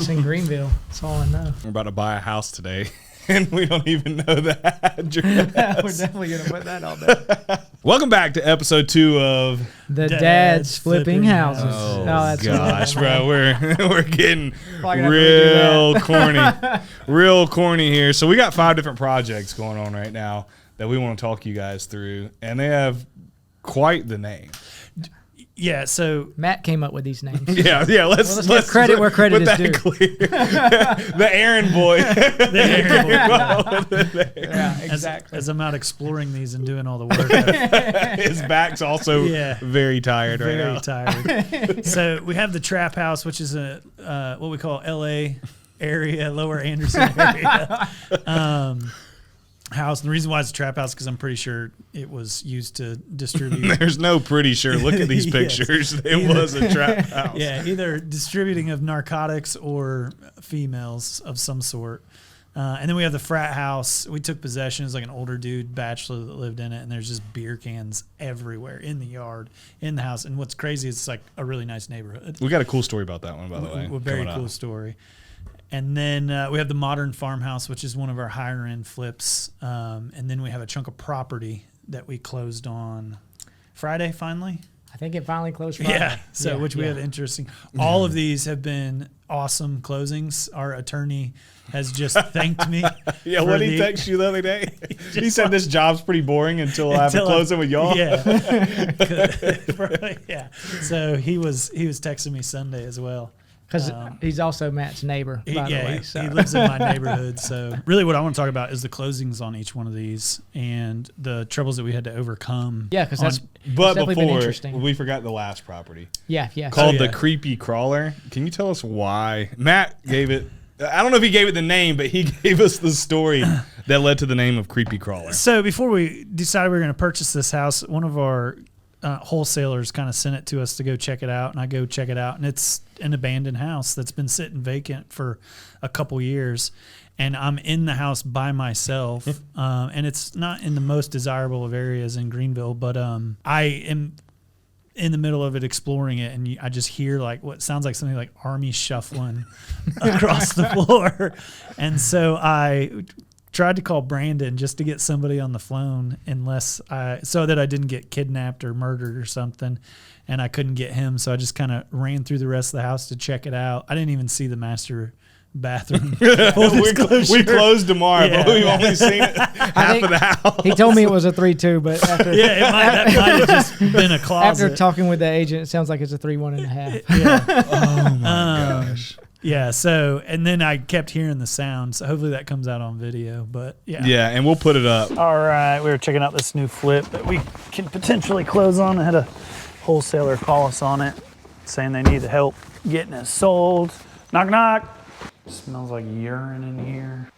It's in Greenville. That's all I know. We're about to buy a house today, and we don't even know the address. We're definitely going to put that on there. Welcome back to episode 2 of The Dad's Flipping Houses. Oh, that's gosh, bro. We're getting Probably gonna real have to redo corny. Real corny here. So we got 5 different projects going on right now that we want to talk you guys through, and they have quite the name. Yeah, so Matt came up with these names. Yeah. Let's give credit where credit is due. The Aaron boy. Yeah, exactly. As I'm out exploring these and doing all the work, His back's also very tired right now. Very tired. So we have the Trap House, which is a what we call LA area, Lower Anderson area house. And the reason why it's a trap house because I'm pretty sure it was used to distribute. There's no pretty sure. Look at these pictures. It was a trap house. Yeah, either distributing of narcotics or females of some sort. And then we have the Frat House. We took possession. It's like an older dude, bachelor, that lived in it, and there's just beer cans everywhere in the yard, in the house. And what's crazy is it's like a really nice neighborhood. We got a cool story about that one, by the way. A very cool story. And then we have the Modern Farmhouse, which is one of our higher end flips. And then we have a chunk of property that we closed on Friday, finally. I think it finally closed Friday. Yeah. So, which we have interesting. All of these have been awesome closings. Our attorney has just thanked me. Yeah, what did he text you the other day? He said this job's pretty boring until I have to close it with y'all. Yeah. Yeah. So he was texting me Sunday as well. Because he's also Matt's neighbor, by the way. He lives in my neighborhood. So really what I want to talk about is the closings on each one of these and the troubles that we had to overcome. Yeah, because that's But definitely been before, interesting. we forgot the last property. Yeah. Called the Creepy Crawler. Can you tell us why? Matt gave it, I don't know if he gave it the name, but he gave us the story that led to the name of Creepy Crawler. So before we decided we were going to purchase this house, one of our wholesalers kind of sent it to us to go check it out, and I go check it out, and it's an abandoned house that's been sitting vacant for a couple years, and I'm in the house by myself, and it's not in the most desirable of areas in Greenville, but I am in the middle of it exploring it, and I just hear like what sounds like something like army shuffling across the floor, and so I tried to call Branden just to get somebody on the phone so that I didn't get kidnapped or murdered or something, and I couldn't get him, so I just kind of ran through the rest of the house to check it out. I didn't even see the master bathroom. We closed tomorrow, but we've only seen half of the house. He told me it was a 3-2, but after that might have just been a closet. After talking with the agent, it sounds like it's a 3-1.5. Yeah. Oh my gosh. Yeah, so, and then I kept hearing the sound, so hopefully that comes out on video, but yeah. Yeah, and we'll put it up. All right, we were checking out this new flip that we can potentially close on. I had a wholesaler call us on it, saying they need help getting it sold. Knock, knock. Smells like urine in here.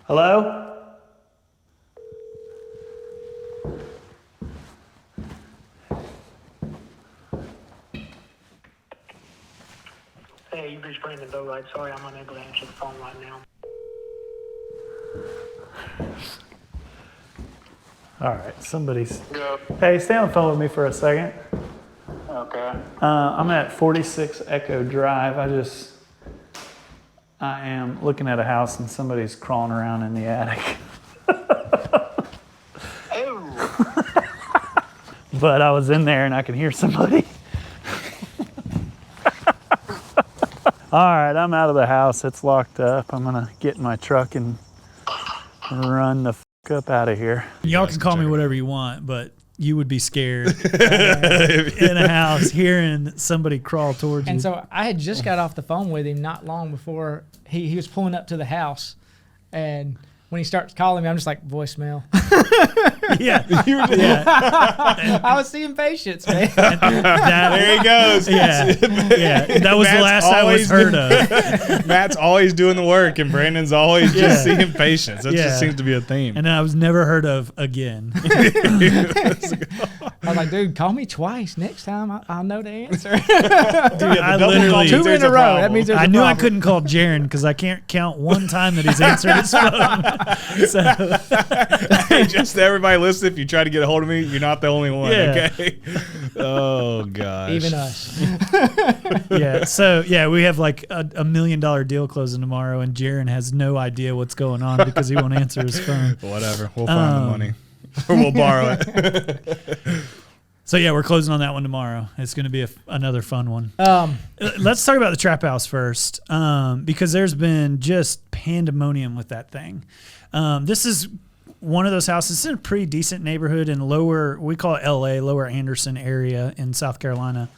Hello? Hey, you've reached Branden Bowright. Sorry, I'm unable to answer the phone right now. All right, somebody's... Go. Hey, stay on the phone with me for a second. Okay. I'm at 46 Echo Drive. I am looking at a house and somebody's crawling around in the attic. Oh. But I was in there and I could hear somebody. All right, I'm out of the house. It's locked up. I'm gonna get in my truck and run the up out of here. Y'all can call me whatever you want, but you would be scared in a house hearing somebody crawl towards you. And so I had just got off the phone with him not long before he was pulling up to the house, and when he starts calling me, I'm just like, voicemail. Yeah. I was seeing patience, man. There he goes. Yeah. That was the last I was heard of. Matt's always doing the work, and Brandon's always just seeing patience. That just seems to be a theme. And then I was never heard of again. I was like, dude, call me twice. Next time I'll know the answer. Dude, I literally 2 in a row. That means there's I a knew I problem. couldn't call Jaren because I can't count one time that he's answered his phone. So Hey, just to everybody listen, if you try to get a hold of me, you're not the only one. Yeah. Okay. Oh gosh. Even us. yeah, so yeah, we have like a $1 million deal closing tomorrow, and Jaren has no idea what's going on because he won't answer his phone. Whatever. We'll find the money, or we'll borrow it. So yeah, we're closing on that one tomorrow. It's going to be another fun one. Um, Let's talk about the trap house first, because there's been just pandemonium with that thing. This is one of those houses. It's in a pretty decent neighborhood in we call it LA, Lower Anderson area in South Carolina.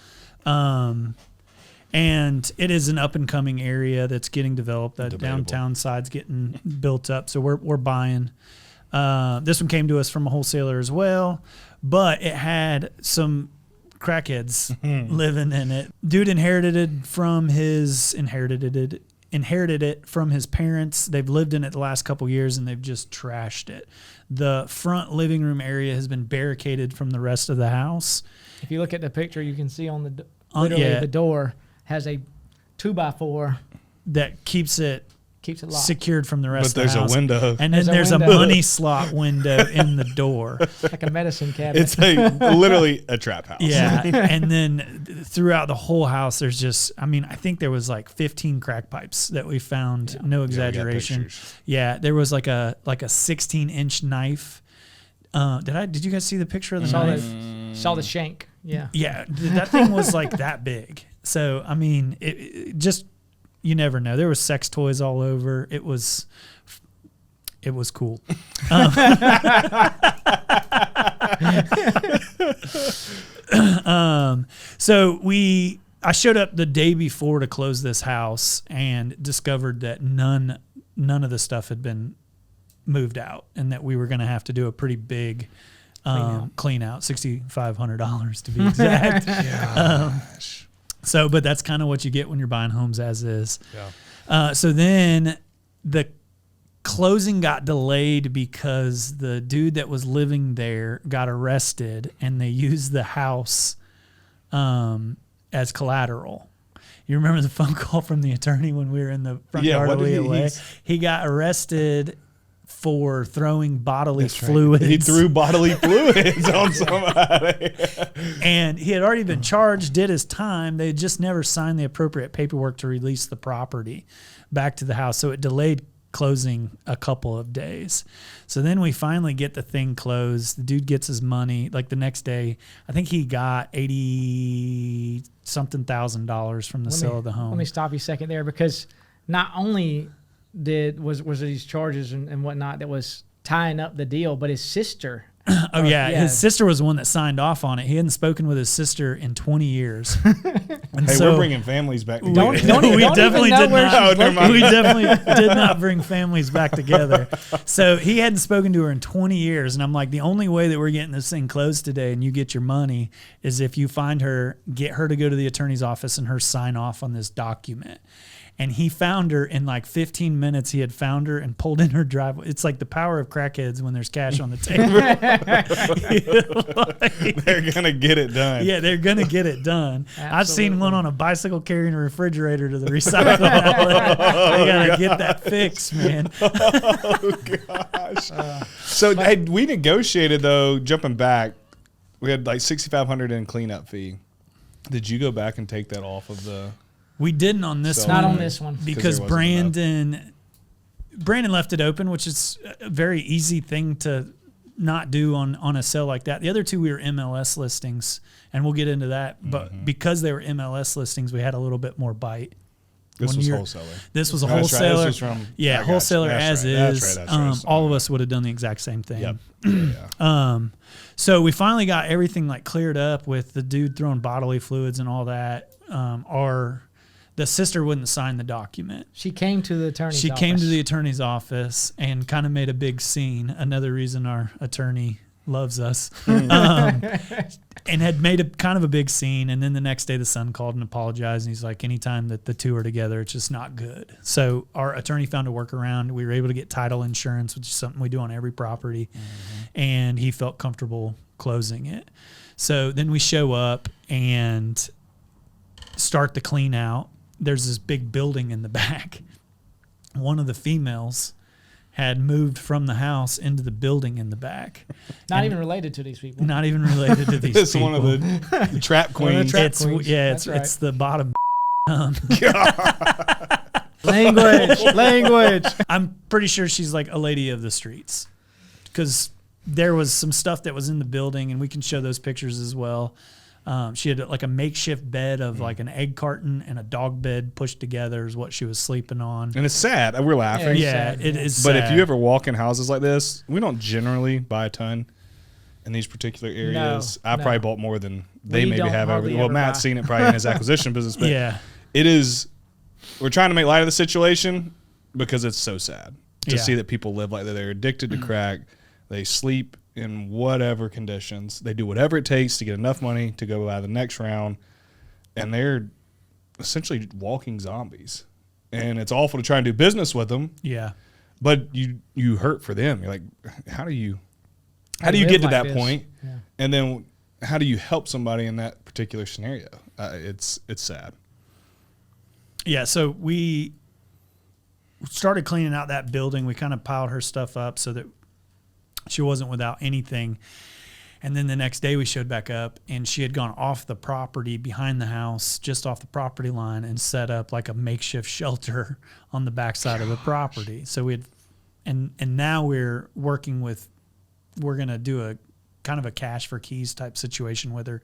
And it is an up and coming area that's getting developed. That Debatable. downtown side's getting built up. So we're buying. This one came to us from a wholesaler as well, but it had some crackheads living in it. Dude inherited it from his parents. They've lived in it the last couple years, and they've just trashed it. The front living room area has been barricaded from the rest of the house. if you look at the picture, you can see on the Yeah. the door has a 2x4, That keeps it keeps it locked. secured from the But rest of the there's a house. window. And then There's there's a a window. money slot window in the door. like a medicine cabinet. It's literally a trap house. Yeah. And then throughout the whole house, there's just, I think there was like 15 crack pipes that we found. No Yeah, we got exaggeration. pictures. Yeah. There was like a 16-inch knife. Did you guys see the picture of the saw knife? saw the shank. Yeah. Yeah. That thing was like that big. So, it just, you never know. There was sex toys all over. It was cool. So I showed up the day before to close this house and discovered that none of the stuff had been moved out, and that we were going to have to do a pretty big clean out, $6,500 to be exact. But that's kind of what you get when you're buying homes as is. Yeah. So then the closing got delayed because the dude that was living there got arrested, and they used the house as collateral. You remember the phone call from the attorney when we were in the front yard what of did Leah he- Way? He got arrested for throwing bodily That's right. fluids. He threw bodily fluids on somebody. And he had already been charged, did his time. They had just never signed the appropriate paperwork to release the property back to the house. So it delayed closing a couple of days. So then we finally get the thing closed. The dude gets his money. Like the next day, I think he got $80-something thousand from the sale of the home. Let me stop you a second there, because not only was these charges and whatnot that was tying up the deal, but his sister. Oh, yeah. yeah. His sister was the one that signed off on it. He hadn't spoken with his sister in 20 years. And Hey, so we're bringing families back together. Don't we even definitely know did where not. she's never mind. We definitely did not bring families back together. So he hadn't spoken to her in 20 years. And I'm like, the only way that we're getting this thing closed today and you get your money is if you find her, get her to go to the attorney's office and her sign off on this document. And he found her in like 15 minutes. He had found her and pulled in her driveway. It's like the power of crackheads when there's cash on the table. They're going to get it done. Yeah, they're going to get it done. I've seen Absolutely. one on a bicycle carrying a refrigerator to the recycle outlet. They got to get that fixed, man. Oh, gosh. So hey, we negotiated, though, jumping back. We had like $6,500 in cleanup fee. Did you go back and take that off of the... We didn't on this So- one. Not on this one. Because there wasn't Branden left it open, which is a very easy thing to not do on a sale like that. The other two we were MLS listings, and we'll get into that. But because they were MLS listings, we had a little bit more bite. This When was you're- wholesaler. This was a That's right. wholesaler. This was from... I Yeah, got you. wholesaler That's as right. is. That's right. That's right. All of us would have done the exact same thing. Yep. Yeah. So we finally got everything like cleared up with the dude throwing bodily fluids and all that. The sister wouldn't sign the document. She came to the attorney's She office. came to the attorney's office and kind of made a big scene. Another reason our attorney loves us. And had made a kind of a big scene. And then the next day the son called and apologized. And he's like, anytime that the two are together, it's just not good. So our attorney found a workaround. We were able to get title insurance, which is something we do on every property. And he felt comfortable closing it. So then we show up and start the clean out. There's this big building in the back. One of the females had moved from the house into the building in the back. Not even related to these people. Not even related to these It's people. one of the trap queens. trap queens. That's right. It's the bottom. Language. I'm pretty sure she's like a lady of the streets, because there was some stuff that was in the building, and we can show those pictures as well. She had like a makeshift bed of like an egg carton and a dog bed pushed together is what she was sleeping on. And it's sad. We're laughing. Yeah, it is. But sad. if you ever walk in houses like this, we don't generally buy a ton in these particular areas. I probably bought more than they maybe have ever. Well, Matt's seen it probably in his acquisition business. But yeah, it is. We're trying to make light of the situation because it's so sad to see that people live like that. They're addicted to crack. They sleep in whatever conditions. They do whatever it takes to get enough money to go by the next round. And they're essentially walking zombies. And it's awful to try and do business with them. Yeah. But you hurt for them. You're like, how do you get to that point? Yeah. And then how do you help somebody in that particular scenario? It's sad. Yeah, so we started cleaning out that building. We kind of piled her stuff up so that she wasn't without anything. And then the next day we showed back up, and she had gone off the property behind the house, just off the property line, and set up like a makeshift shelter on the backside of the property. So we had, and now we're working with, we're going to do a kind of a cash for keys type situation with her,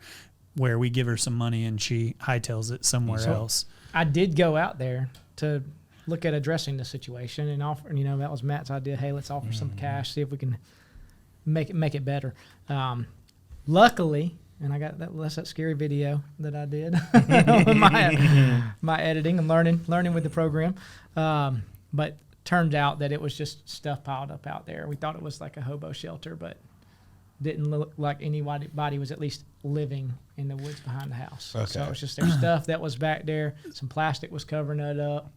where we give her some money and she hightails it somewhere else. I did go out there to look at addressing the situation and offer, that was Matt's idea. Hey, let's offer some cash, see if we can make it better. Luckily, and I got that's that scary video that I did my editing and learning with the program. But turned out that it was just stuff piled up out there. We thought it was like a hobo shelter, but didn't look like anybody was at least living in the woods behind the house. Okay. So it was just their stuff that was back there. Some plastic was covering it up.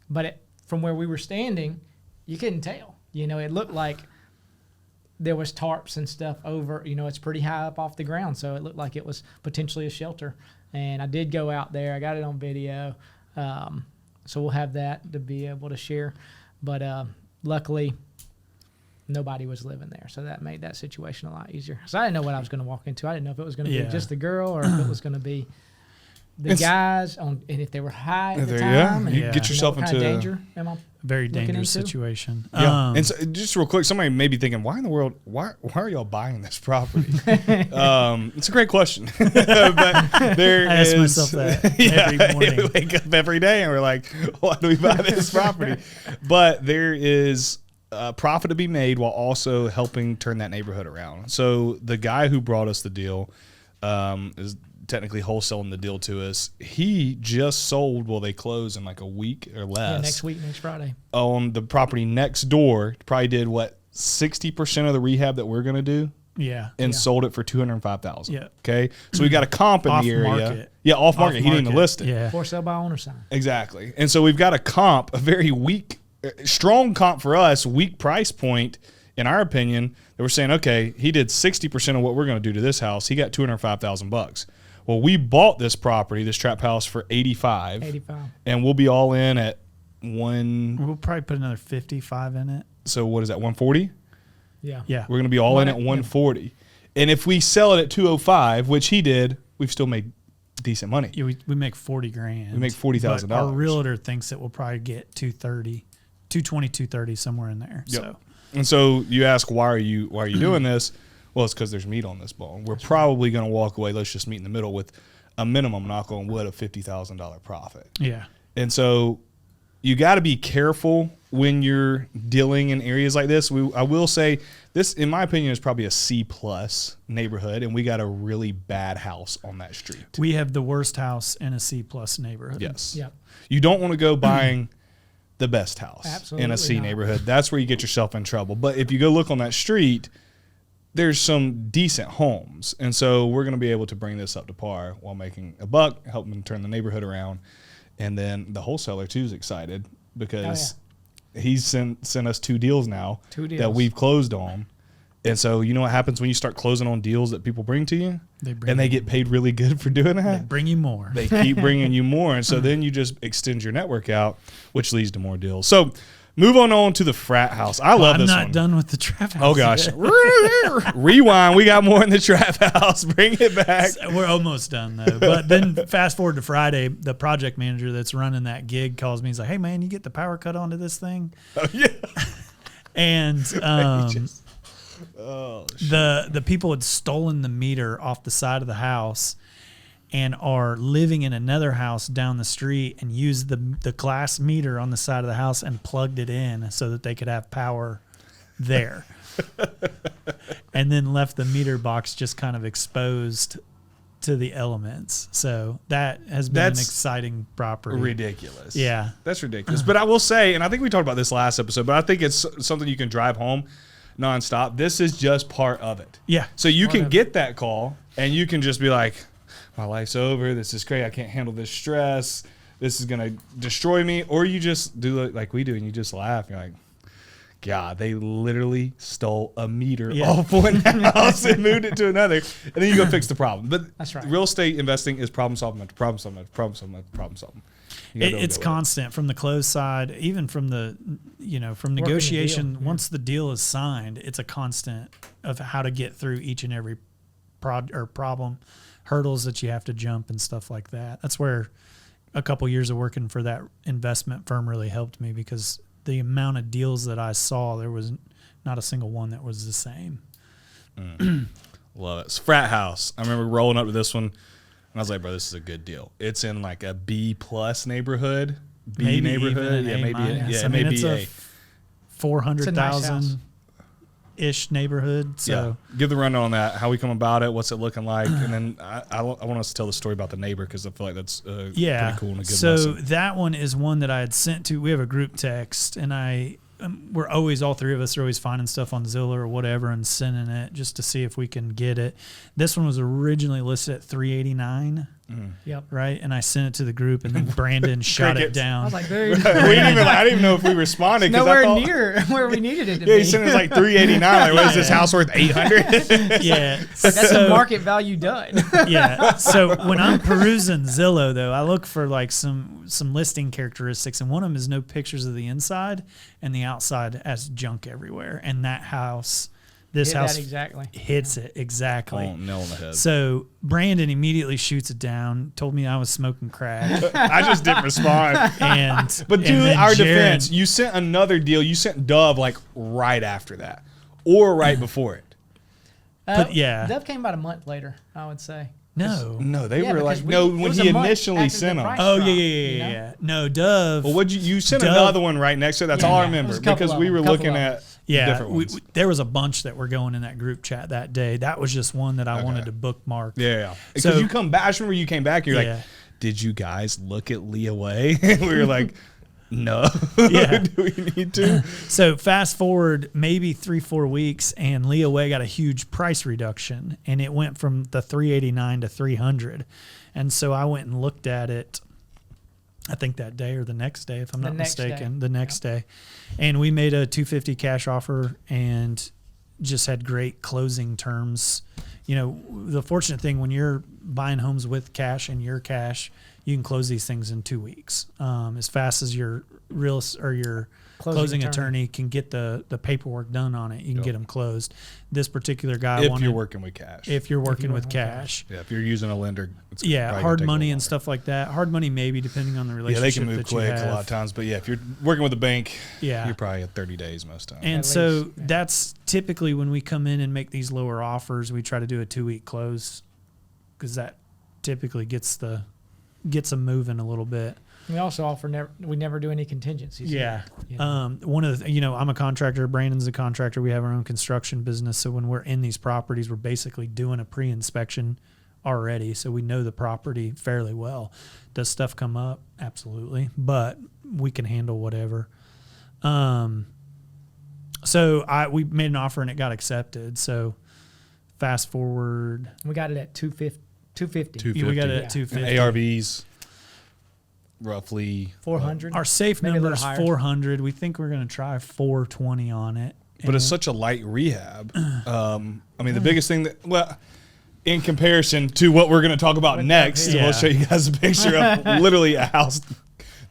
But from where we were standing, you couldn't tell. It looked like there was tarps and stuff over. It's pretty high up off the ground, so it looked like it was potentially a shelter. And I did go out there. I got it on video. So we'll have that to be able to share. But luckily, nobody was living there, so that made that situation a lot easier. So I didn't know what I was going to walk into. I didn't know if it was going to be just the girl or if it was going to be the guys and if they were high at the time. And you get yourself into danger. Am I very dangerous into? Situation. Yeah. And so just real quick, somebody may be thinking, why in the world, why are y'all buying this property? It's a great question. But there I ask myself that every morning. We wake up every day and we're like, why do we buy this property? But there is profit to be made while also helping turn that neighborhood around. So the guy who brought us the deal is technically wholesaling the deal to us. He just sold, they close in like a week or less. Yeah, next week, next Friday. On the property next door, probably did 60% of the rehab that we're going to do. Yeah. And sold it for $205,000. Yeah. Okay. So we got a comp in the area. Market. Yeah, off market. He didn't even list it. Yeah. For sale by owner sign. Exactly. And so we've got a comp, a very weak, strong comp for us, weak price point, in our opinion, that we're saying, okay, he did 60% of what we're going to do to this house. He got $205,000. Well, we bought this property, this trap house, for $85,000. And we'll be all in at We'll probably put another 55 in it. So what is that, 140? Yeah. Yeah. We're going to be all in at 140. And if we sell it at 205, which he did, we've still made decent money. Yeah, we make $40,000. We make $40,000. Our realtor thinks that we'll probably get 220, 230, somewhere in there. Yep. So. And so you ask, why are you doing this? Well, it's because there's meat on this bone. We're probably going to walk away. Let's just meet in the middle with a minimum, knock on wood, of $50,000 profit. Yeah. And so you got to be careful when you're dealing in areas like this. I will say this, in my opinion, is probably a C+ neighborhood, and we got a really bad house on that street. We have the worst house in a C+ neighborhood. Yes. Yep. You don't want to go buying the best house in a C not. neighborhood. That's where you get yourself in trouble. But if you go look on that street, there's some decent homes. And so we're going to be able to bring this up to par while making a buck, helping turn the neighborhood around. And then the wholesaler, too, is excited because he's sent us 2 deals now that we've closed on. And so you know what happens when you start closing on deals that people bring to you? They Get paid really good for doing They that. bring you more. They keep bringing you more. And so then you just extend your network out, which leads to more deals. So move on to the Frat House. I love this one. I'm not done with the trap house. Oh, gosh. yet. Rewind. We got more in the Trap House. Bring it back. We're almost done, though. But then fast forward to Friday, the project manager that's running that gig calls me. He's like, hey, man, you get the power cut onto this thing? Oh, yeah. And Oh, the people had stolen the meter off the side of the house and are living in another house down the street and used the glass meter on the side of the house and plugged it in so that they could have power there. And then left the meter box just kind of exposed to the elements. So that has been an exciting property. ridiculous. Yeah. That's ridiculous. But I will say, and I think we talked about this last episode, but I think it's something you can drive home nonstop. This is just part of it. Yeah. So you can get that call and you can just be like, my life's over. This is great. I can't handle this stress. This is going to destroy me. Or you just do it like we do and you just laugh. You're like, God, they literally stole a meter off one house and moved it to another. And then you go fix the problem. But That's right. Real estate investing is problem solving after problem solving after problem solving after problem solving. It's constant from the close side, even from the, from negotiation. deal, yeah. Once the deal is signed, it's a constant of how to get through each and every problem, hurdles that you have to jump and stuff like that. That's where a couple years of working for that investment firm really helped me, because the amount of deals that I saw, there was not a single one that was the same. Love it. It's Frat House. I remember rolling up to this one, and I was like, bro, this is a good deal. It's in like a B+ neighborhood. Maybe neighborhood. even an Maybe A-minus. maybe it's A. 400,000 ish neighborhood. So give the rundown on that. How we come about it. What's it looking like? And then I want us to tell the story about the neighbor, because I feel like that's pretty cool and a good so lesson. that one is one that I had sent to. We have a group text, and we're always, all three of us are always finding stuff on Zillow or whatever and sending it just to see if we can get it. This one was originally listed at $389. Yep. Right, and I sent it to the group, and then Branden shot it Crickets. I down. was like, very I didn't even know if we responded. nowhere near where we needed it to Yeah, be. he said it was like $389. Like, what is this house worth? $800? Yeah, That's a market value done. yeah. So when I'm perusing Zillow, though, I look for like some listing characteristics, and one of them is no pictures of the inside, and the outside has junk everywhere. And that house, this Hit house that exactly. hits it exactly. Oh, nail on the head. So Branden immediately shoots it down, told me I was smoking crack. I just didn't respond. But And to then our Jaren- defense, you sent another deal. You sent Dove like right after that, or right before it. But yeah. Dove came about a month later, I would say. No. No, they Yeah, were like because when it was he a month initially after the sent them. price Oh, drop, yeah. you know? No, Dove. Well, you sent Dove- another one right next to it. That's Yeah, all I yeah. remember, There's a couple because of we them, were couple looking of at different ones. There was a bunch that were going in that group chat that day. That was just one that I wanted to bookmark. Yeah. Because So- you come back. I just remember you came back. You're Yeah. like, did you guys look at Leah Way? And we were like, no. Yeah. Do we need to? So fast forward maybe 3-4 weeks, and Leah Way got a huge price reduction, and it went from the $389 to $300. And so I went and looked at it, I think that day or the next day, if I'm not mistaken, the next day. And we made a $250 cash offer and just had great closing terms. You know, the fortunate thing when you're buying homes with cash and your cash, you can close these things in 2 weeks, as fast as your closing attorney can get the paperwork done on it. You can get them closed. This particular guy If you're working with cash. If you're working with cash. Yeah, if you're using a lender. It's Yeah, probably hard gonna take a money little and longer. stuff like that. Hard money maybe, depending on the Yeah, relationship. they can move that you quick a have. lot of times. But yeah, if you're working with a bank, Yeah. you're probably at 30 days most times. And At so least, yeah. that's typically when we come in and make these lower offers, we try to do a 2-week close, because that typically gets them moving a little bit. We also offer we never do any contingencies. Yeah. You know? One of the, I'm a contractor. Branden's a contractor. We have our own construction business. So when we're in these properties, we're basically doing a pre-inspection already. So we know the property fairly well. Does stuff come up? Absolutely. But we can handle whatever. So we made an offer and it got accepted. So fast forward. We got it at 250. We got it Yeah. at 250. And ARVs, roughly 400. Our safe Maybe a number little is higher. 400. We think we're going to try 420 on it. But it's such a light rehab. I mean, the biggest thing in comparison to what we're going to talk about next, we'll show you guys a picture of literally a house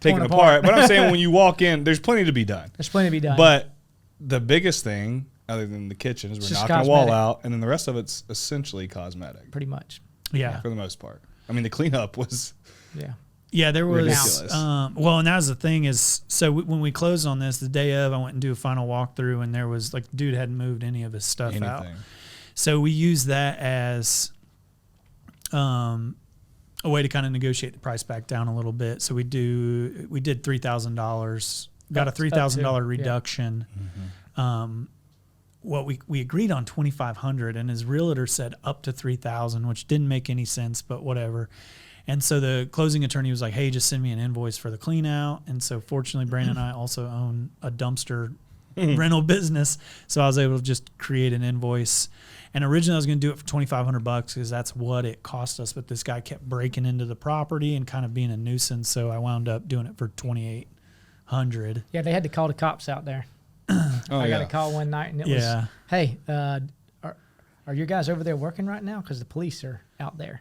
taken apart. But I'm saying when you walk in, there's plenty to be done. There's plenty to be done. But the biggest thing, other than the kitchen, is we're knocking a wall out, and then the rest of it's essentially cosmetic. Pretty much. Yeah. For the most part. I mean, the cleanup was... Yeah, there was. Ridiculous. Well, and that was the thing is, so when we closed on this, the day of, I went and do a final walkthrough, and there was like, the dude hadn't moved any of his stuff out. So we used that as a way to kind of negotiate the price back down a little bit. So we did $3,000, got a $3,000 reduction. Well, we agreed on $2,500, and his realtor said up to $3,000, which didn't make any sense, but whatever. And so the closing attorney was like, hey, just send me an invoice for the clean out. And so fortunately, Branden and I also own a dumpster rental business. So I was able to just create an invoice. And originally I was going to do it for $2,500 because that's what it cost us. But this guy kept breaking into the property and kind of being a nuisance. So I wound up doing it for $2,800. Yeah, they had to call the cops out there. I got a call one night, and it was, hey, are you guys over there working right now? Because the police are out there.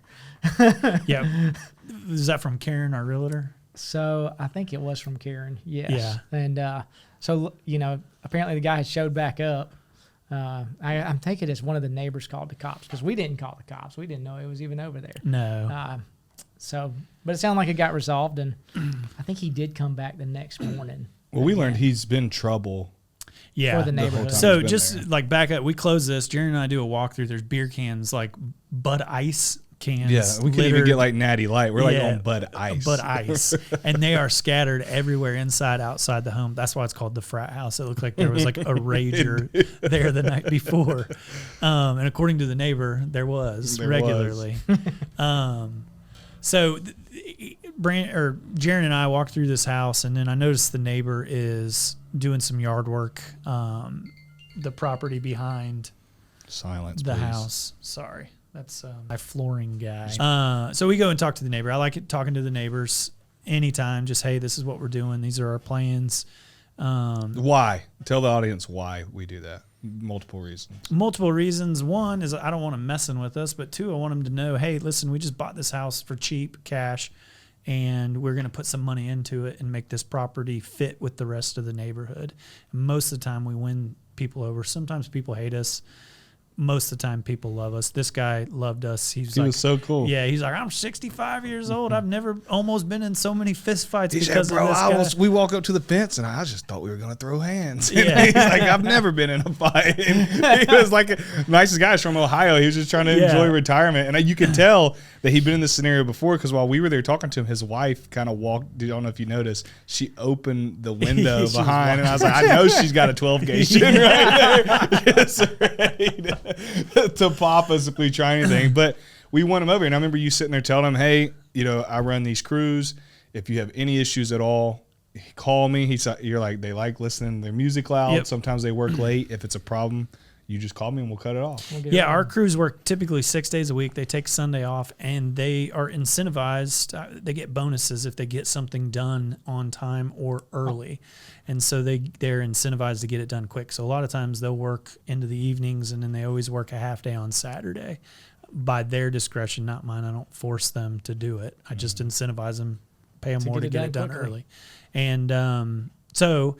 Yeah. Is that from Karen, our realtor? So I think it was from Karen, yes. Yeah. And so, you know, apparently the guy had showed back up. I'm thinking it's one of the neighbors called the cops, because we didn't call the cops. We didn't know it was even over there. No. But it sounded like it got resolved, and I think he did come back the next morning. Well, we learned he's been trouble. Yeah. For the neighborhood. So just like back up, we close this. Jaren and I do a walkthrough. There's beer cans, like Bud Ice cans. Yeah, we can even get like Natty Light. We're like on Bud Ice. Bud Ice. And they are scattered everywhere, inside, outside the home. That's why it's called the Frat House. It looked like there was like a rager there the night before. And according to the neighbor, there was regularly. So Jaren and I walked through this house, and then I noticed the neighbor is doing some yard work, the property behind the house. Sorry. That's my flooring guy. So we go and talk to the neighbor. I like talking to the neighbors anytime. Just, hey, this is what we're doing. These are our plans. Why? Tell the audience why we do that. Multiple reasons. Multiple reasons. One is I don't want them messing with us. But two, I want them to know, hey, listen, we just bought this house for cheap cash, and we're going to put some money into it and make this property fit with the rest of the neighborhood. Most of the time we win people over. Sometimes people hate us. Most of the time people love us. This guy loved us. He was so cool. Yeah, he's like, I'm 65 years old. I've never almost been in so many fist fights because of this guy. We walk up to the fence, and I just thought we were going to throw hands. Yeah. He's like, I've never been in a fight. And he was like, nicest guy from Ohio. He was just trying to enjoy retirement. And you could tell that he'd been in this scenario before, because while we were there talking to him, his wife kind of walked. I don't know if you noticed. She opened the window behind, and I was like, I know she's got a 12-gauge right there. Just ready to pop us if we try anything. But we won him over. And I remember you sitting there telling him, hey, you know, I run these crews. If you have any issues at all, call me. You're like, they like listening to their music loud. Yep. Sometimes they work late. If it's a problem, you just call me and we'll cut it off. Our crews work typically 6 days a week. They take Sunday off, and they are incentivized. They get bonuses if they get something done on time or early. And so they're incentivized to get it done quick. So a lot of times they'll work into the evenings, and then they always work a half day on Saturday by their discretion, not mine. I don't force them to do it. I just incentivize them, pay them more to get it done early. And so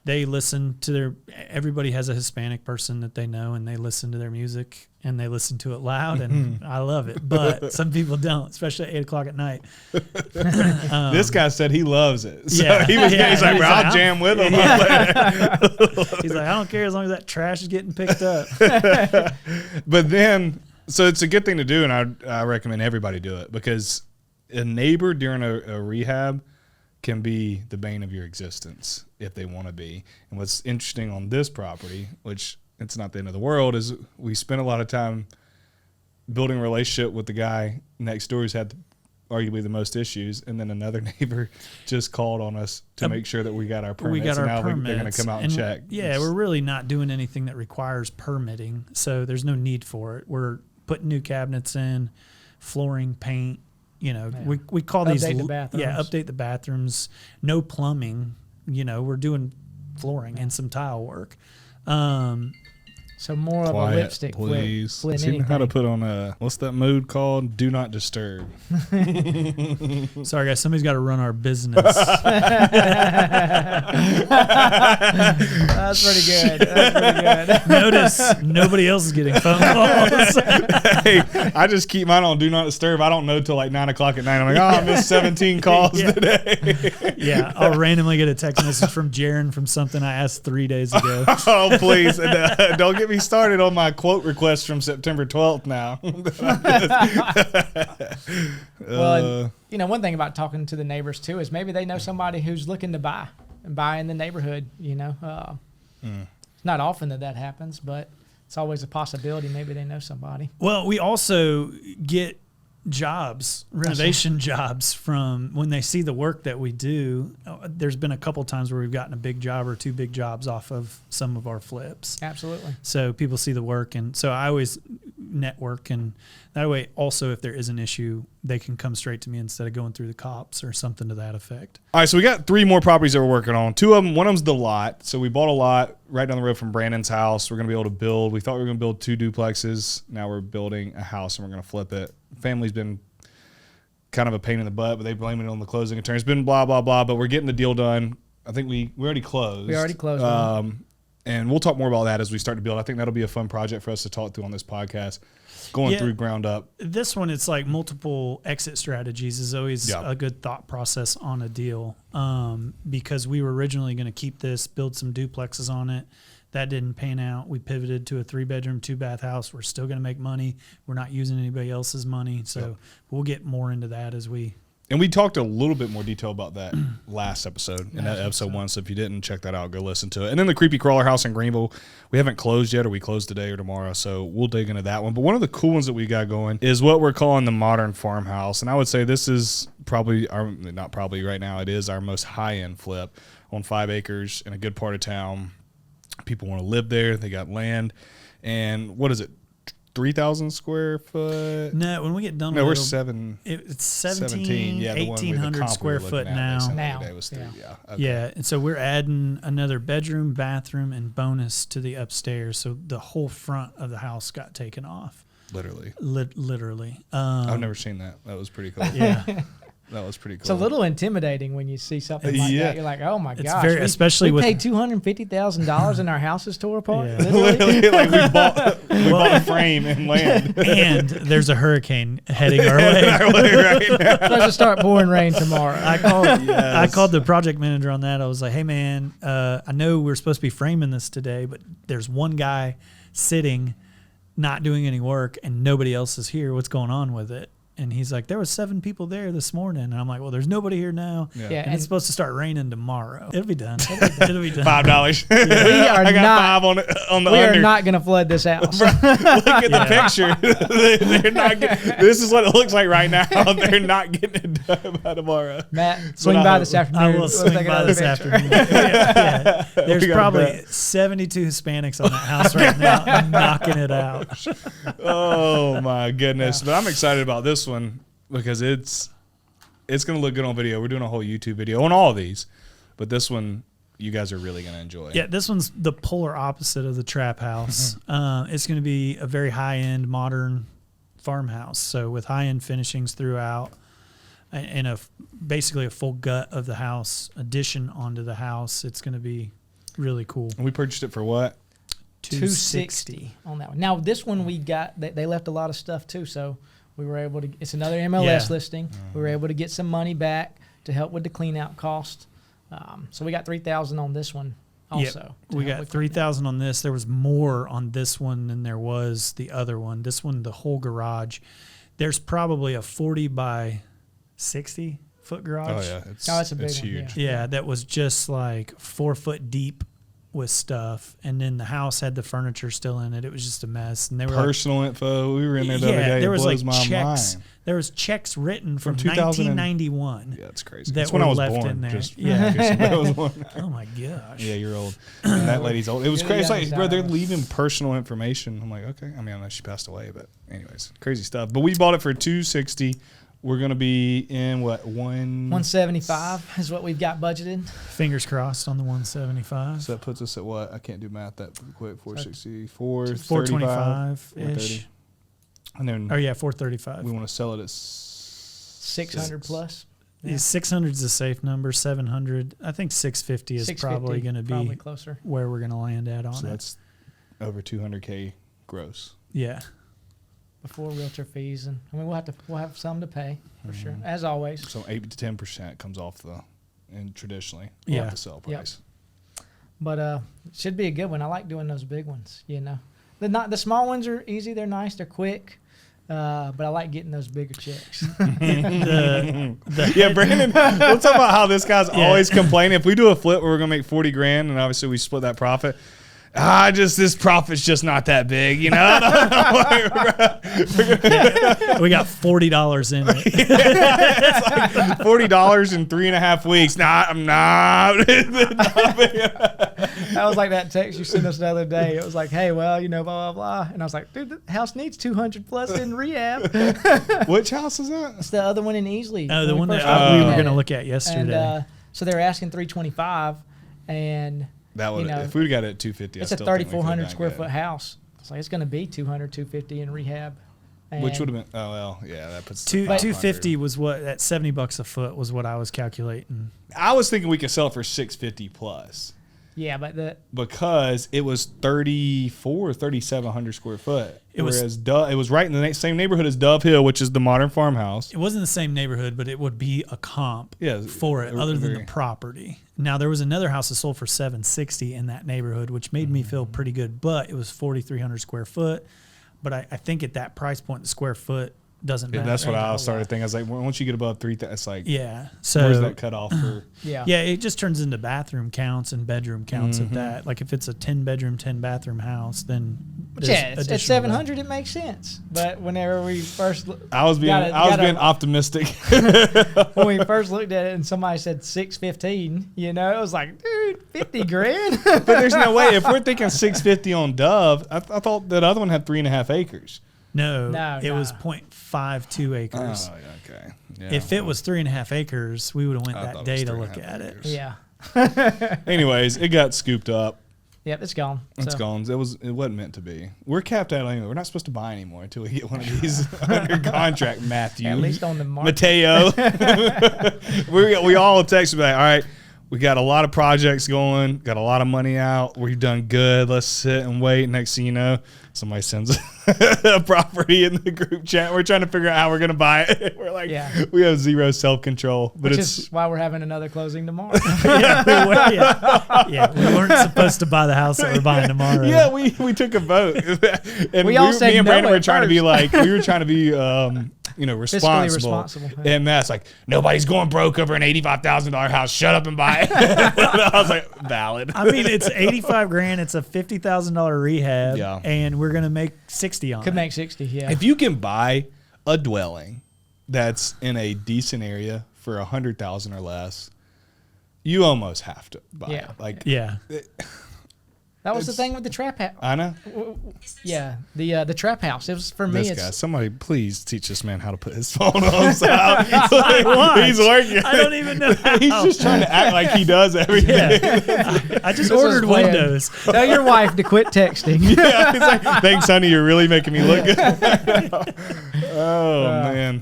they listen to everybody has a Hispanic person that they know, and they listen to their music, and they listen to it loud, and I love it. But some people don't, especially at 8 o'clock at night. This guy said he loves it. So he's like, bro, I'll jam with him. He's like, I don't care as long as that trash is getting picked up. But then, so it's a good thing to do, and I recommend everybody do it, because a neighbor during a rehab can be the bane of your existence if they want to be. And what's interesting on this property, which it's not the end of the world, is we spent a lot of time building a relationship with the guy next door who's had arguably the most issues, and then another neighbor just called on us to make sure that we got our permits. We got our and now permits. They're going to come out and check. Yeah, we're really not doing anything that requires permitting, so there's no need for it. We're putting new cabinets in, flooring, paint. You know, we call these update the bathrooms. No plumbing. You know, we're doing flooring and some tile work. So more of a Quiet, lipstick please. flick Does than he know how to anything. put on a, what's that mode called? Do not disturb. Sorry, guys. Somebody's got to run our business. That's pretty good. That's pretty good. Notice nobody else is getting phone calls. Hey, I just keep mine on do not disturb. I don't know till like 9 o'clock at night. I'm like, oh, I missed 17 calls today. Yeah, I'll randomly get a text message from Jaren from something I asked 3 days ago. Oh, please. And, don't get me started on my quote request from September 12th now. Well, you know, one thing about talking to the neighbors too is maybe they know somebody who's looking to buy in the neighborhood. You know, it's not often that happens, but it's always a possibility. Maybe they know somebody. Well, we also get jobs, renovation jobs from when they see the work that we do. There's been a couple times where we've gotten a big job or 2 big jobs off of some of our flips. Absolutely. So people see the work, and so I always network, and that way also if there is an issue, they can come straight to me instead of going through the cops or something to that effect. All right, so we got 3 more properties that we're working on. 2 of them, one of them's the lot. So we bought a lot right down the road from Branden's house. We're going to be able to build. We thought we were going to build 2 duplexes. Now we're building a house, and we're going to flip it. Family's been kind of a pain in the butt, but they blame it on the closing attorney. It's been blah, blah, blah, but we're getting the deal done. I think we already closed. We already closed one. And we'll talk more about that as we start to build. I think that'll be a fun project for us to talk through on this podcast, going through ground up. This one, it's like multiple exit strategies is always a good thought process on a deal, because we were originally going to keep this, build some duplexes on it. That didn't pan out. We pivoted to a 3-bedroom, 2-bath house. We're still going to make money. We're not using anybody else's money. So we'll get more into that as we. And we talked a little bit more detail about that last episode, in that episode 1. So if you didn't check that out, go listen to it. And then the creepy crawler house in Greenville, we haven't closed yet, or we close today or tomorrow. So we'll dig into that one. But one of the cool ones that we got going is what we're calling the Modern Farmhouse. And I would say this is probably not probably right now, it is our most high-end flip on 5 acres in a good part of town. People want to live there. They got land. And what is it? 3,000 square foot? No, when we get done No, with we're it, it's 17, Yeah, the one with the 1,800 comp we square were foot looking at, they said the now. other day was 3, Yeah. Okay. And so we're adding another bedroom, bathroom, and bonus to the upstairs. So the whole front of the house got taken off. Literally. Literally. I've never seen that. That was pretty cool. Yeah. That was pretty cool. It's a little intimidating when you see something like that. You're like, oh my It's gosh. very- especially we with- paid $250,000 and our house is tore apart. Yeah. Literally. Literally, like we bought a frame and land. And there's a hurricane heading our way. right now. It's supposed to start pouring rain tomorrow. I called the project manager on that. I was like, hey, man, I know we're supposed to be framing this today, but there's one guy sitting, not doing any work, and nobody else is here. What's going on with it? And he's like, there was 7 people there this morning. And I'm like, well, there's nobody here now. Yeah, and it's supposed to start raining tomorrow. It'll be done. It'll be done. $5. We are I got not, 5 on the we under. are not going to flood this house. Look at the picture. They're not this is what it looks like right now. They're not getting it done by tomorrow. Matt, swing by this afternoon. I will Let's swing take by another this picture. afternoon. Yeah. There's We got probably that. 72 Hispanics on that house right now knocking it out. Oh my goodness. But I'm excited about this one because it's going to look good on video. We're doing a whole YouTube video on all of these, but this one you guys are really going to enjoy. Yeah, this one's the polar opposite of the trap house. It's going to be a very high-end modern farmhouse, so with high-end finishings throughout, and basically a full gut of the house addition onto the house. It's going to be really cool. And we purchased it for what? $260 on that one. Now this one we got. They left a lot of stuff too, so we were able to. It's another MLS listing. We were able to get some money back to help with the clean out cost. So we got $3,000 on this one also. Yep. We got $3,000 on this. There was more on this one than there was the other one. This one, the whole garage, there's probably a 40 by 60 foot garage. Oh yeah, it's a big one, huge. Yeah, that was just like 4 foot deep with stuff, and then the house had the furniture still in it. It was just a mess. And they were Personal info. We were in there the other day. there It was blows like my checks. mind. There was checks written from 2000 1991. Yeah, it's crazy. That That's when I were was left born. in there. Just Yeah. in case somebody was born. Oh my gosh. Yeah, you're old. And that lady's old. It was You're crazy. It's the like, youngest bro, they're out of us. leaving personal information. I'm like, okay. I mean, I know she passed away, but anyways, crazy stuff. But we bought it for $260. we're going to be in what, 175 is what we've got budgeted. Fingers crossed on the 175. So that puts us at what? I can't do math that quick. 460, 435, 425-ish. And then 435. we want to sell it at 600 plus. Yeah. 600 is a safe number. 700, I think 650 is probably going to be closer where we're going to land at on so it. that's over 200K gross. Yeah. Before realtor fees, and I mean we'll have some to pay for sure, as always. So 8 to 10% comes off and traditionally Yeah. off the sell price. But it should be a good one. I like doing those big ones. The small ones are easy. They're nice. They're quick. But I like getting those bigger checks. Branden, we'll talk about how this guy's always complaining. If we do a flip where we're gonna make 40 grand, and obviously we split that profit. This profit's just not that big, We got $40 in it. It's like $40 in 3.5 weeks. Nah, I'm not. That was like that text you sent us the other day. It was like, hey, well, blah, blah, blah. And I was like, dude, the house needs 200 plus in rehab. Which house is that? It's the other one in Easley. Oh, the one that we were going to look at yesterday. And, so they were asking 325, and that would if we got it at 250. It's a 3,400 square foot house. It's like it's going to be 200, 250 in rehab. And which would have been that puts 250 was what at $70 a foot was what I was calculating. I was thinking we could sell it for 650 plus. Yeah, but because it was 3,700 square foot. It was right in the same neighborhood as Dove Hill, which is the Modern Farmhouse. It wasn't the same neighborhood, but it would be a comp for it, other than the property. Now there was another house that sold for $760 in that neighborhood, which made me feel pretty good. But it was 4,300 square foot. But I think at that price point, the square foot doesn't matter. That's what I started thinking. I was like, once you get above 3,000, it's like, so where's that cut off for? It just turns into bathroom counts and bedroom counts at that. Like if it's a 10 bedroom, 10 bathroom house, then at 700 it makes sense. But whenever we first, I was being optimistic. When we first looked at it and somebody said 615, it was like, dude, 50 grand. But there's no way. If we're thinking 650 on Dove, I thought that other one had 3.5 acres. No, it was 0.52 acres. Oh, okay. Yeah, if it was 3.5 acres, we would have went that day to look at it. Yeah. Anyways, it got scooped up. Yep, it's gone. It's gone. It wasn't meant to be. We're capped out anyway. We're not supposed to buy anymore until we get one of these under contract. Matthew, at least on the market. Mateo, we all text like, all right. We got a lot of projects going, got a lot of money out. We've done good. Let's sit and wait. Next thing you know, somebody sends a property in the group chat. We're trying to figure out how we're going to buy it. We're like, we have zero self-control. Which is why we're having another closing tomorrow. We weren't supposed to buy the house that we're buying tomorrow. Yeah, we took a vote. And me and Branden were trying to be like, responsible. And Matt's like, nobody's going broke over an $85,000 house. Shut up and buy it. I was like, valid. I mean, it's $85,000. It's a $50,000 rehab, and we're gonna make 60 on it. Could make 60, yeah. If you can buy a dwelling that's in a decent area for $100,000 or less, you almost have to buy it. Like, that was the thing with the trap house. I know. Yeah, the trap house. It was for me. This guy, somebody please teach this man how to put his phone on. He's working. I don't even know how. He's just trying to act like he does everything. I just ordered Windows. Tell your wife to quit texting. He's like, thanks, honey. You're really making me look good. Man.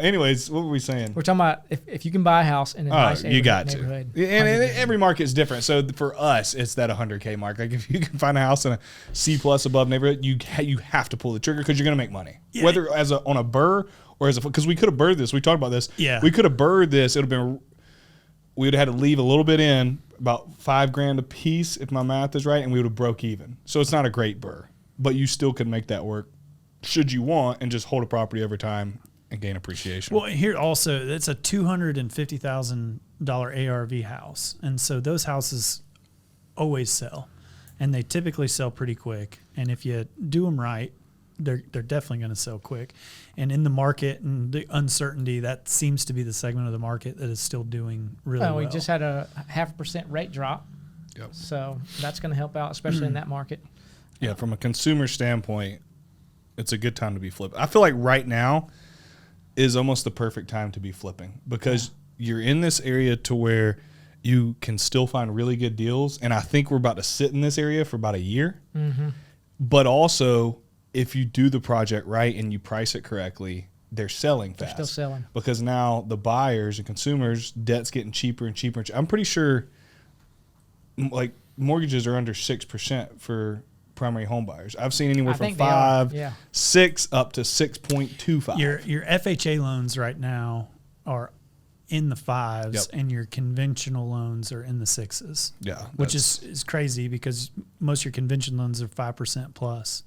Anyways, what were we saying? We're talking about if you can buy a house in a nice neighborhood. And every market's different. So for us, it's that 100K mark. Like if you can find a house in a C plus above neighborhood, you have to pull the trigger because you're going to make money. Yeah. Whether on a burr or because we could have burred this. We talked about this. Yeah. We could have burred this. We would have had to leave a little bit in, about $5,000 a piece if my math is right, and we would have broke even. So it's not a great burr, but you still could make that work should you want and just hold a property over time and gain appreciation. Well, here also, it's a $250,000 ARV house. And so those houses always sell. And they typically sell pretty quick. And if you do them right, they're definitely going to sell quick. And in the market and the uncertainty, that seems to be the segment of the market that is still doing really well. We just had a 0.5% rate drop. Yep. So that's going to help out, especially in that market. Yeah, from a consumer standpoint, it's a good time to be flipping. I feel like right now, is almost the perfect time to be flipping because you're in this area to where you can still find really good deals. And I think we're about to sit in this area for about a year. Mm-hmm. But also, if you do the project right and you price it correctly, they're selling fast. They're still selling. Because now the buyers and consumers, debt's getting cheaper and cheaper. I'm pretty sure like mortgages are under 6% for primary home buyers. I've seen anywhere from 5, 6 up to 6.25. Your FHA loans right now are in the 5s, Yep. and your conventional loans are in the 6s. Yeah, which is crazy because most of your conventional loans are 5% plus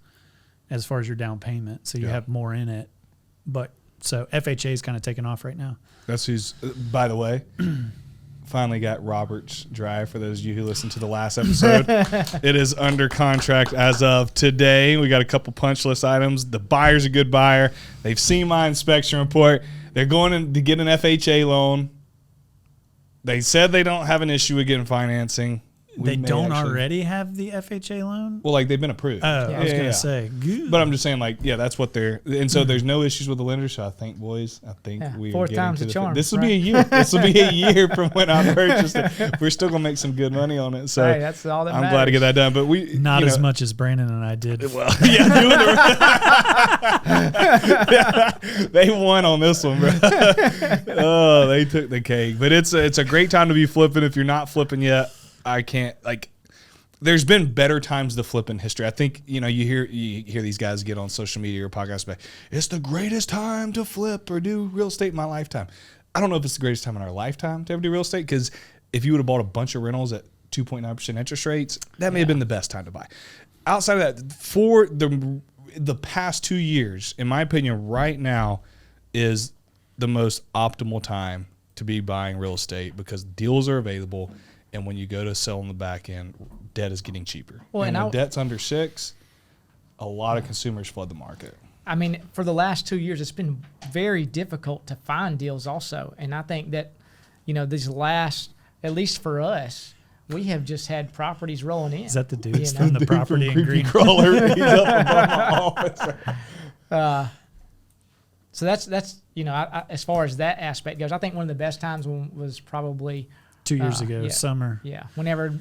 as far as your down payment. So you have more in it. But so FHA is kind of taking off right now. That's who's, by the way, finally got Robert's Drive for those of you who listened to the last episode. It is under contract as of today. We got a couple punch list items. The buyer's a good buyer. They've seen my inspection report. They're going in to get an FHA loan. They said they don't have an issue with getting financing. They don't already have the FHA loan? Well, like they've been approved. Oh, I was going to say. Good. But I'm just saying, like, yeah, that's what they're. And so there's no issues with the lender. So I think, boys, we are getting time's to the charm. This will be a year. This will be a year from when I purchased it. We're still gonna make some good money on it. So hey, that's all that I'm matters. glad to get that done. But we not as much as Branden and I did. Well, yeah, they won on this one, bro. Oh, they took the cake. But it's a great time to be flipping. If you're not flipping yet, I can't like. There's been better times to flip in history. I think, you hear these guys get on social media or podcasts about, it's the greatest time to flip or do real estate in my lifetime. I don't know if it's the greatest time in our lifetime to ever do real estate, because if you would have bought a bunch of rentals at 2.9% interest rates, that may have been the best time to buy. Outside of that, for the past 2 years, in my opinion, right now is the most optimal time to be buying real estate because deals are available. And when you go to sell on the back end, debt is getting cheaper. Well, and when debt's under 6, a lot of consumers flood the market. I mean, for the last 2 years, it's been very difficult to find deals also. And I think that, these last, at least for us, we have just had properties rolling in. Is that the dude from the property in Green? Crawler, he's up above my office. So that's I, as far as that aspect goes, I think one of the best times was probably 2 years ago, summer. Yeah, whenever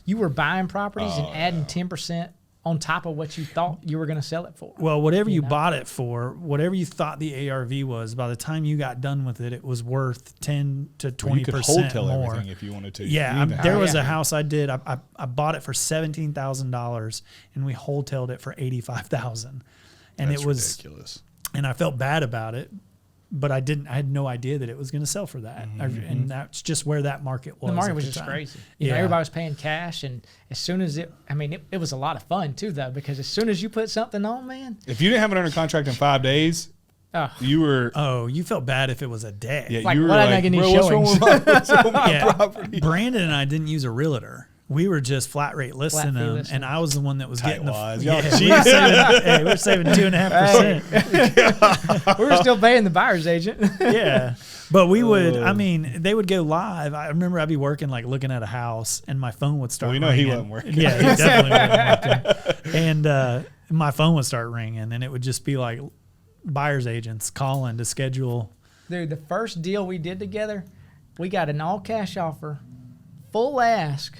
you were buying properties and adding 10% on top of what you thought you were going to sell it for. Well, whatever you bought it for, whatever you thought the ARV was, by the time you got done with it, it was worth 10 to 20% you could wholesale more. Everything if you wanted to. Yeah, there was a house I did. I bought it for $17,000, and we wholetailed it for $85,000, and That's it was ridiculous. And I felt bad about it. But I had no idea that it was going to sell for that. Mm-hmm. And that's just where that market was. The market was just crazy. Everybody was paying cash. And as soon as it was a lot of fun too, though, because as soon as you put something on, man. If you didn't have it under contract in 5 days, you were. Oh, you felt bad if it was a day. Yeah, like, you were what like, bro, what's wrong with my property? Branden and I didn't use a realtor. We were just flat rate listing them, and I was the one that was getting the. We were saving 2.5%. We were still paying the buyer's agent. Yeah, but we would. I mean, they would go live. I remember I'd be working, like looking at a house, and my phone would start. ringing. He wasn't working. Yeah, he definitely wasn't working. And my phone would start ringing, and it would just be like buyer's agents calling to schedule. Dude, the first deal we did together, we got an all cash offer, full ask.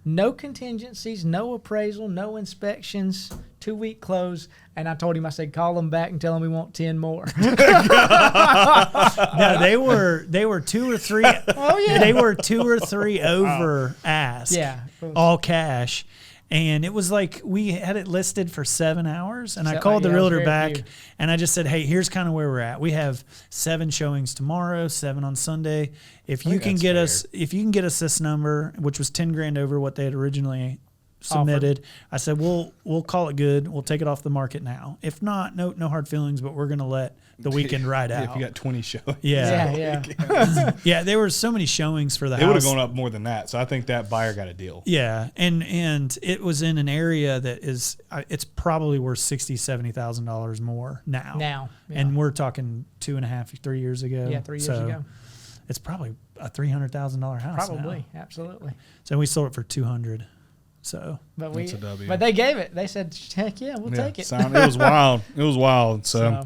No contingencies, no appraisal, no inspections, 2-week close. And I told him, I said, call them back and tell them we want 10 more. No, they were 2 or 3. Oh, yeah. They were 2 or 3 over ask. Yeah. All cash. And it was like we had it listed for 7 hours. And I called the yeah, realtor back and I just said, hey, here's kind of where we're at. We have 7 showings tomorrow, 7 on Sunday. If you can get us this number, which was $10,000 over what they had originally submitted, I said, we'll call it good. We'll take it off the market now. If not, no hard feelings, but we're going to let the weekend ride out. If you got 20 showings. Yeah. Yeah, there were so many showings for the house. It would have gone up more than that. So I think that buyer got a deal. Yeah, and it was in an area that is it's probably worth $60,000, $70,000 more now. Yeah. And we're talking 2.5, 3 years ago. Yeah, 3 years ago. It's probably a $300,000 house. Probably, now. absolutely. So we sold it for $200,000. So, that's a W. But they gave it. They said, "Heck yeah, we'll take it." It was wild. It was wild. So,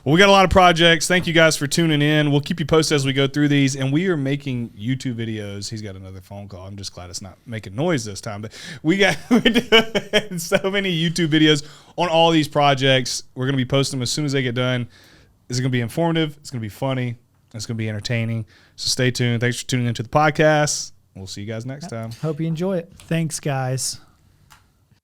Well, we got a lot of projects. Thank you guys for tuning in. We'll keep you posted as we go through these. And we are making YouTube videos. He's got another phone call. I'm just glad it's not making noise this time. But we're doing so many YouTube videos on all these projects. We're going to be posting them as soon as they get done. It's going to be informative. It's going to be funny. It's going to be entertaining. So stay tuned. Thanks for tuning into the podcast. We'll see you guys next time. Hope you enjoy it. Thanks, guys.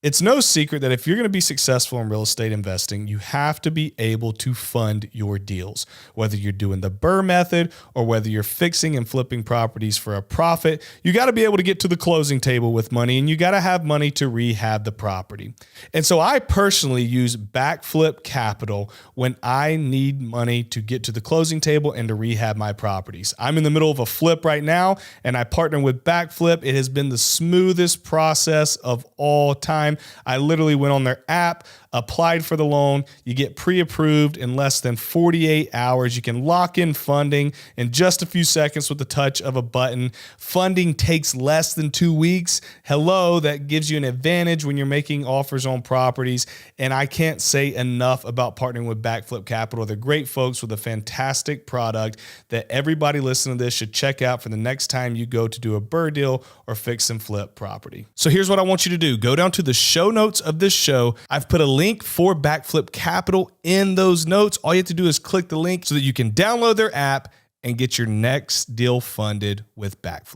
It's no secret that if you're going to be successful in real estate investing, you have to be able to fund your deals. Whether you're doing the Burr method or whether you're fixing and flipping properties for a profit, you got to be able to get to the closing table with money, and you got to have money to rehab the property. And so I personally use backflip capital when I need money to get to the closing table and to rehab my properties. I'm in the middle of a flip right now, and I partner with Backflip. It has been the smoothest process of all time. I literally went on their app, applied for the loan. You get pre-approved in less than 48 hours. You can lock in funding in just a few seconds with the touch of a button. Funding takes less than 2 weeks. Hello, that gives you an advantage when you're making offers on properties. And I can't say enough about partnering with Backflip Capital. They're great folks with a fantastic product that everybody listening to this should check out for the next time you go to do a Burr deal or fix and flip property. So here's what I want you to do. Go down to the show notes of this show. I've put a link for Backflip Capital in those notes. All you have to do is click the link so that you can download their app and get your next deal funded with Backflip.